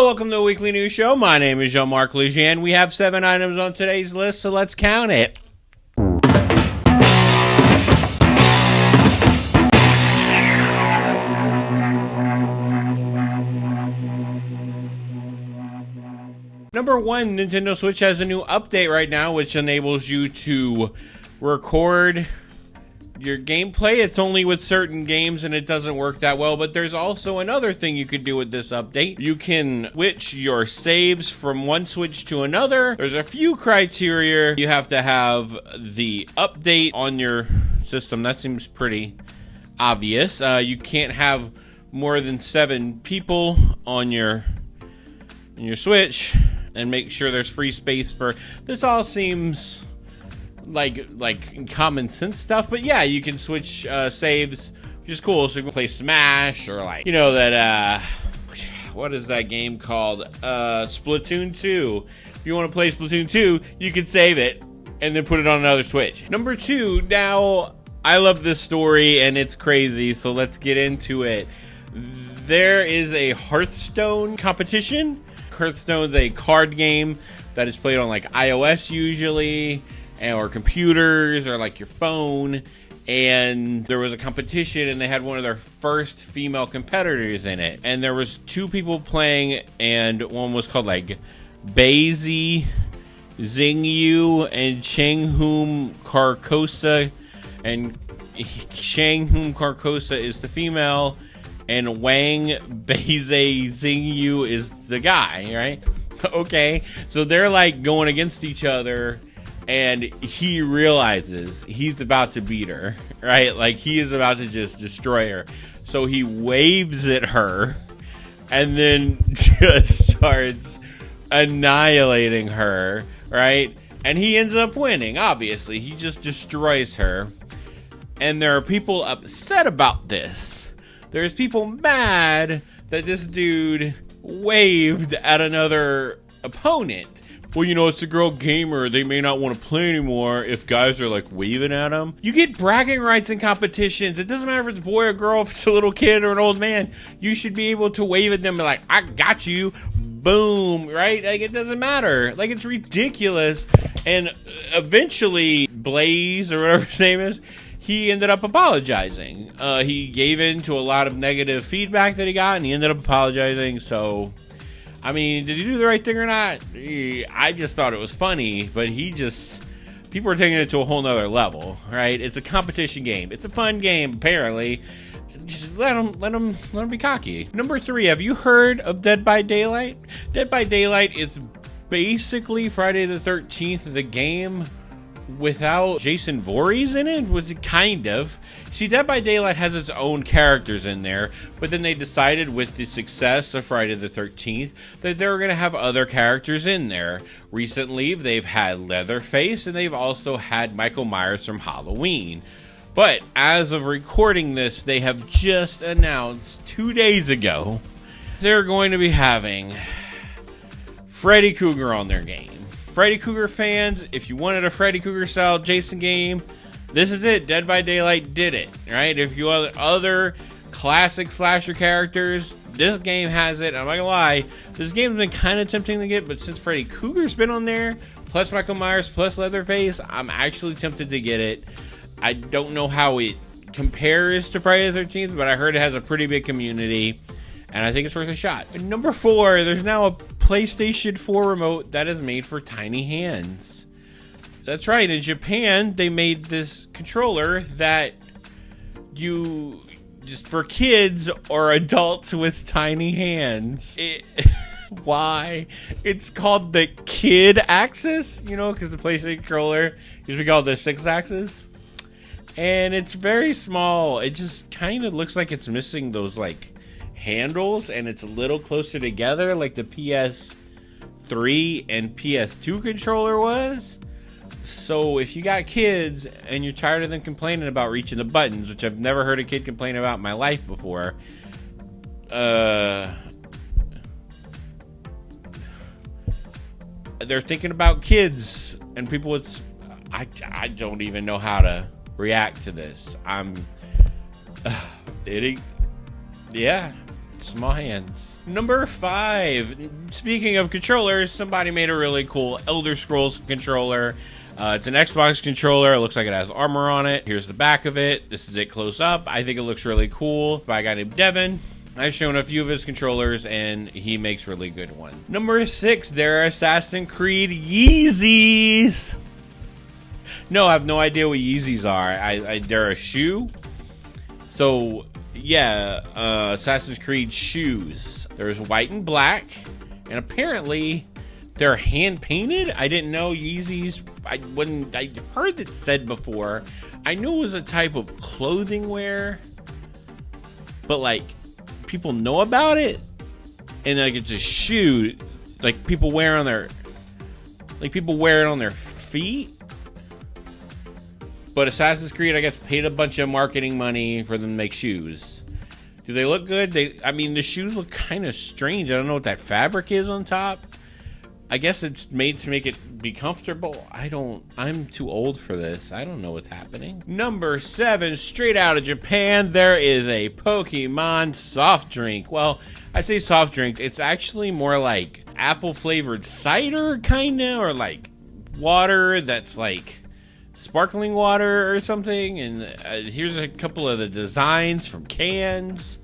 welcome to the Weekly News Show. My name is Jean-Marc Lejean. We have 7 items on today's list, so let's count it. Number 1, Nintendo Switch has a new update right now, which enables you to record your gameplay. It's only with certain games and it doesn't work that well, but there's also another thing you could do with this update. You can switch your saves from one Switch to another. There's a few criteria. You have to have the update on your system. That seems pretty obvious. You can't have more than 7 people on your Switch, and make sure there's free space for this. All seems like common sense stuff, but yeah, you can switch saves, which is cool. So you can play Smash, or like, you know, that what is that game called, Splatoon 2. If you want to play Splatoon 2, you can save it and then put it on another Switch. Number 2, now I love this story and it's crazy, so let's get into it. There is a Hearthstone competition. Hearthstone's a card game that is played on like iOS usually, or computers, or like your phone. And there was a competition and they had one of their first female competitors in it. And there was 2 people playing, and one was called like Baizhi Xingyu and Changhum Carcosa. And Changhum Carcosa is the female, and Wang Baizhi Xingyu is the guy, right? Okay, so they're like going against each other, and he realizes he's about to beat her, right? Like, he is about to just destroy her. So he waves at her and then just starts annihilating her, right? And he ends up winning, obviously. He just destroys her. And there are people upset about this. There's people mad that this dude waved at another opponent. Well, you know, it's a girl gamer. They may not want to play anymore if guys are like waving at them. You get bragging rights in competitions. It doesn't matter if it's a boy or girl, if it's a little kid or an old man. You should be able to wave at them and be like, I got you. Boom, right? Like, it doesn't matter. Like, it's ridiculous. And eventually, Blaze, or whatever his name is, he ended up apologizing. He gave in to a lot of negative feedback that he got, and he ended up apologizing. So, I mean, did he do the right thing or not? I just thought it was funny, but people are taking it to a whole nother level, right? It's a competition game. It's a fun game, apparently. Just let him be cocky. Number 3, have you heard of Dead by Daylight? Dead by Daylight is basically Friday the 13th, the game, without Jason Voorhees in it, was kind of. See, Dead by Daylight has its own characters in there, but then they decided with the success of Friday the 13th that they were going to have other characters in there. Recently, they've had Leatherface, and they've also had Michael Myers from Halloween. But as of recording this, they have just announced 2 days ago they're going to be having Freddy Krueger on their game. Freddy Krueger fans, if you wanted a Freddy Krueger style Jason game, this is it. Dead by Daylight did it, right? If you want other classic slasher characters, this game has it. I'm not gonna lie, this game's been kind of tempting to get, but since Freddy Krueger's been on there, plus Michael Myers, plus Leatherface, I'm actually tempted to get it. I don't know how it compares to Friday the 13th, but I heard it has a pretty big community, and I think it's worth a shot. And number 4, there's now a PlayStation 4 remote that is made for tiny hands. That's right, in Japan, they made this controller that you, just for kids or adults with tiny hands. Why? It's called the Kid Axis, you know, because the PlayStation controller usually called the 6-axis. And it's very small. It just kind of looks like it's missing those, like, handles, and it's a little closer together like the PS3 and PS2 controller was. So if you got kids and you're tired of them complaining about reaching the buttons, which I've never heard a kid complain about in my life before, they're thinking about kids and people with... I don't even know how to react to this. Yeah. Small hands. Number 5. Speaking of controllers, somebody made a really cool Elder Scrolls controller. It's an Xbox controller. It looks like it has armor on it. Here's the back of it. This is it close up. I think it looks really cool. By a guy named Devin. I've shown a few of his controllers, and he makes really good ones. Number 6, they're Assassin's Creed Yeezys. No, I have no idea what Yeezys are. They're a shoe. So, yeah, Assassin's Creed shoes. There's white and black, and apparently they're hand-painted. I didn't know Yeezys. I've heard it said before. I knew it was a type of clothing wear, but like people know about it, and like it's a shoe, like people wear on their, like people wear it on their feet. But Assassin's Creed, I guess, paid a bunch of marketing money for them to make shoes. Do they look good? I mean, the shoes look kind of strange. I don't know what that fabric is on top. I guess it's made to make it be comfortable. I'm too old for this. I don't know what's happening. Number 7, straight out of Japan, there is a Pokemon soft drink. Well, I say soft drink. It's actually more like apple-flavored cider, kind of, or like water that's like sparkling water or something. And here's a couple of the designs from cans.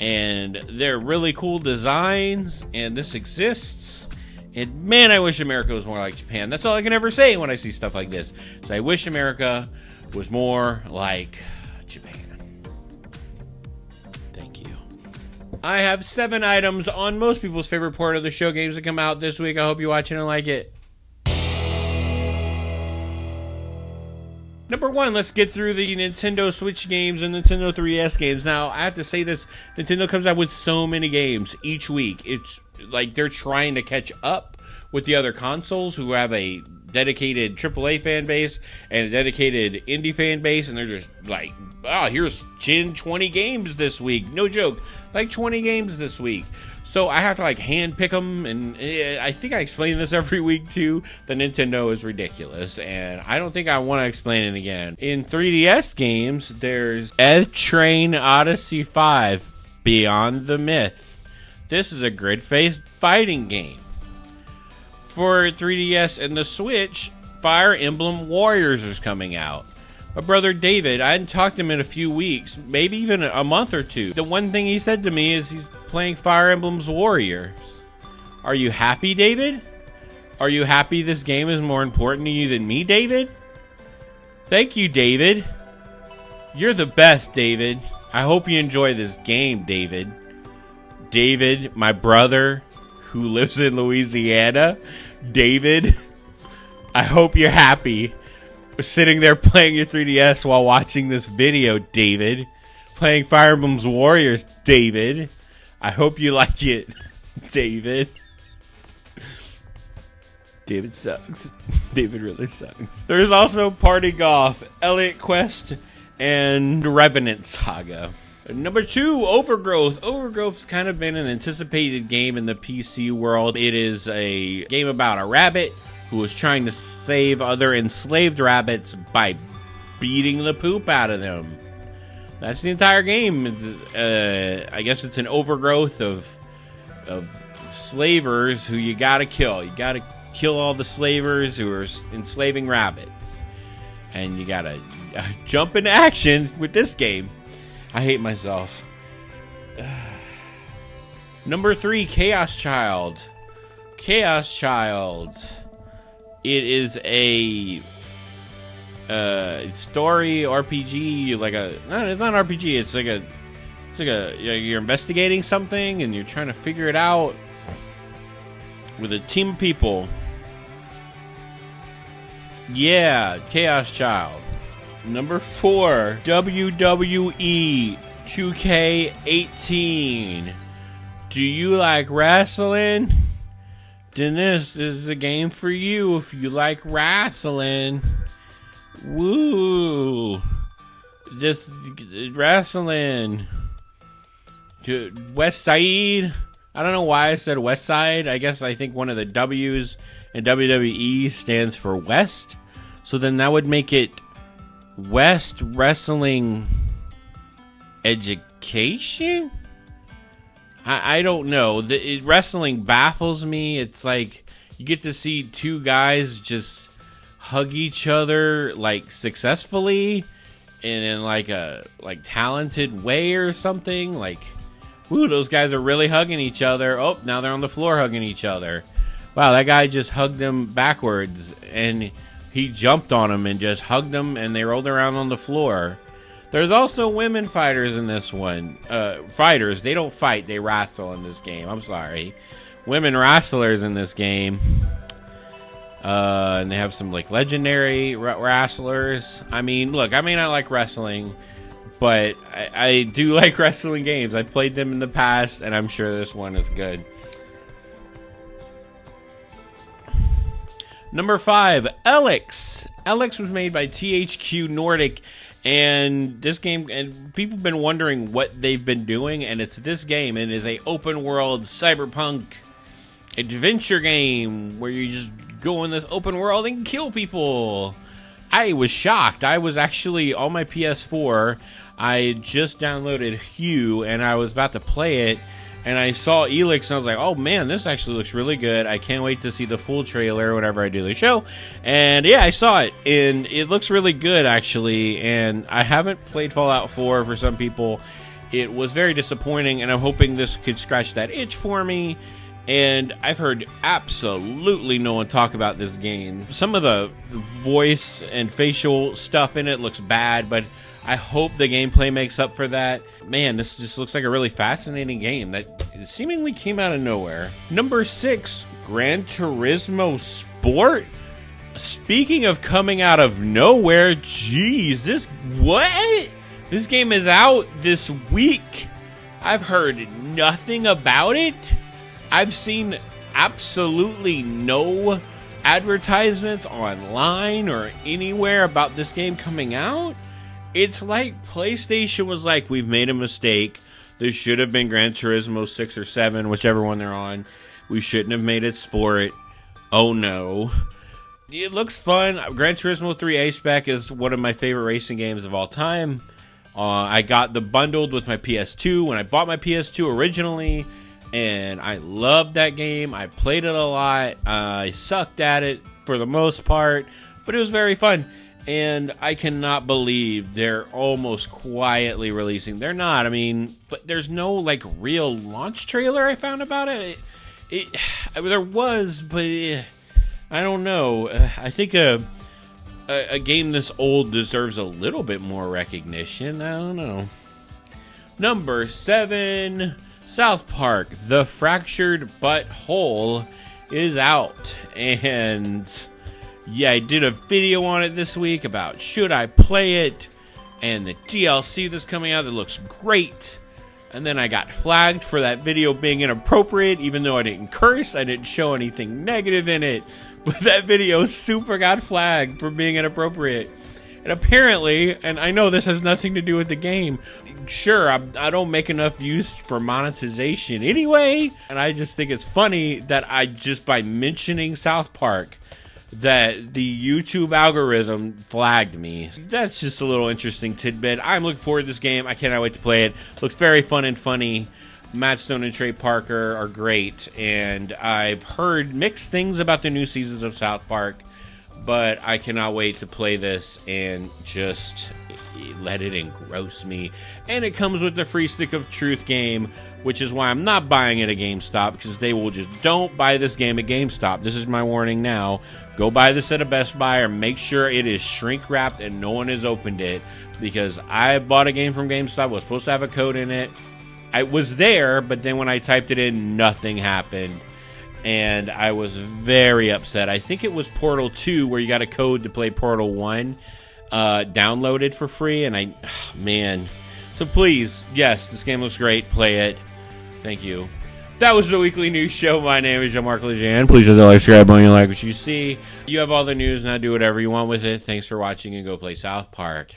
And they're really cool designs. And this exists. And man, I wish America was more like Japan. That's all I can ever say when I see stuff like this. So I wish America was more like Japan. Thank you. I have 7 items on most people's favorite part of the show, games that come out this week. I hope you watch it and like it. Number 1, let's get through the Nintendo Switch games and Nintendo 3DS games. Now, I have to say this, Nintendo comes out with so many games each week. It's like they're trying to catch up with the other consoles who have a dedicated AAA fan base and a dedicated indie fan base, and they're just like, oh, here's 20 games this week. No joke, like 20 games this week. So I have to like hand pick them, and I think I explain this every week too. The Nintendo is ridiculous, and I don't think I want to explain it again. In 3DS games, there's Ed Train Odyssey 5, Beyond the Myth. This is a grid-based fighting game. For 3DS and the Switch, Fire Emblem Warriors is coming out. My brother David, I hadn't talked to him in a few weeks, maybe even a month or two. The one thing he said to me is he's playing Fire Emblem's Warriors. Are you happy, David? Are you happy this game is more important to you than me, David? Thank you, David. You're the best, David. I hope you enjoy this game, David. David, my brother who lives in Louisiana. David, I hope you're happy sitting there playing your 3DS while watching this video, David. Playing Fire Emblem's Warriors, David. I hope you like it, David. David sucks. David really sucks. There's also Party Golf, Elliot Quest, and Revenant Saga. Number 2, Overgrowth. Overgrowth's kind of been an anticipated game in the PC world. It is a game about a rabbit who is trying to save other enslaved rabbits by beating the poop out of them. That's the entire game. I guess it's an overgrowth of slavers who you gotta kill. You gotta kill all the slavers who are enslaving rabbits. And you gotta jump into action with this game. I hate myself. Number 3, Chaos Child. Chaos Child. It is a story RPG, no, it's not an RPG. It's like you're investigating something and you're trying to figure it out with a team of people. Yeah, Chaos Child. Number 4, WWE 2K18. Do you like wrestling? Then this is the game for you if you like wrestling. Woo! Just wrestling. West Side. I don't know why I said West Side. I think one of the W's in WWE stands for West. So then that would make it West Wrestling Education? I don't know. Wrestling baffles me. It's like you get to see two guys just hug each other like successfully and in like a talented way or something. Like, ooh, those guys are really hugging each other. Oh, now they're on the floor hugging each other. Wow, that guy just hugged him backwards and he jumped on him and just hugged him and they rolled around on the floor. There's also women fighters in this one. Fighters, they don't fight, they wrestle in this game. I'm sorry. Women wrestlers in this game. And they have some like legendary wrestlers. I mean, look, I may not like wrestling, but I do like wrestling games. I've played them in the past, and I'm sure this one is good. Number 5, Elex. Elex was made by THQ Nordic. And this game, and people have been wondering what they've been doing, and it's this game. It is a open world cyberpunk adventure game where you just go in this open world and kill people. I was shocked. I was actually on my PS4. I just downloaded Hue, and I was about to play it, and I saw Elex, and I was like, oh man, this actually looks really good. I can't wait to see the full trailer whenever I do the show. And yeah, I saw it, and it looks really good, actually. And I haven't played Fallout 4 for some people. It was very disappointing, and I'm hoping this could scratch that itch for me. And I've heard absolutely no one talk about this game. Some of the voice and facial stuff in it looks bad, but I hope the gameplay makes up for that. Man, this just looks like a really fascinating game that seemingly came out of nowhere. Number 6, Gran Turismo Sport. Speaking of coming out of nowhere, geez, what? This game is out this week. I've heard nothing about it. I've seen absolutely no advertisements online or anywhere about this game coming out. It's like PlayStation was like, we've made a mistake. This should have been Gran Turismo 6 or 7, whichever one they're on. We shouldn't have made it Sport. Oh no. It looks fun. Gran Turismo 3 A-Spec is one of my favorite racing games of all time. I got the bundled with my PS2 when I bought my PS2 originally, and I loved that game. I played it a lot. I sucked at it for the most part, but it was very fun. And I cannot believe they're almost quietly releasing. They're not, I mean, but there's no like real launch trailer I found about it. There was, but I don't know. I think a game this old deserves a little bit more recognition. I don't know. Number 7, South Park: The Fractured But Whole is out, and yeah, I did a video on it this week about should I play it, and the DLC that's coming out that looks great. And then I got flagged for that video being inappropriate, even though I didn't curse, I didn't show anything negative in it. But that video super got flagged for being inappropriate. And apparently, and I know this has nothing to do with the game, sure, I don't make enough use for monetization anyway, and I just think it's funny that I just by mentioning South Park, that the YouTube algorithm flagged me. That's just a little interesting tidbit. I'm looking forward to this game. I cannot wait to play it. Looks very fun and funny. Matt Stone and Trey Parker are great, and I've heard mixed things about the new seasons of South Park, but I cannot wait to play this and just let it engross me. And it comes with the free Stick of Truth game, which is why I'm not buying it at GameStop, because they will just, don't buy this game at GameStop. This is my warning now. Go buy this at a Best Buy, or make sure it is shrink wrapped and no one has opened it, because I bought a game from GameStop. It was supposed to have a code in it. I was there, but then when I typed it in, nothing happened, and I was very upset. I think it was Portal 2 where you got a code to play Portal 1 downloaded for free, and man. So please, yes, this game looks great. Play it. Thank you. That was the weekly news show. My name is Jean-Marc Lejean. Please hit the like, subscribe button. You like what you see. You have all the news, now do whatever you want with it. Thanks for watching, and go play South Park.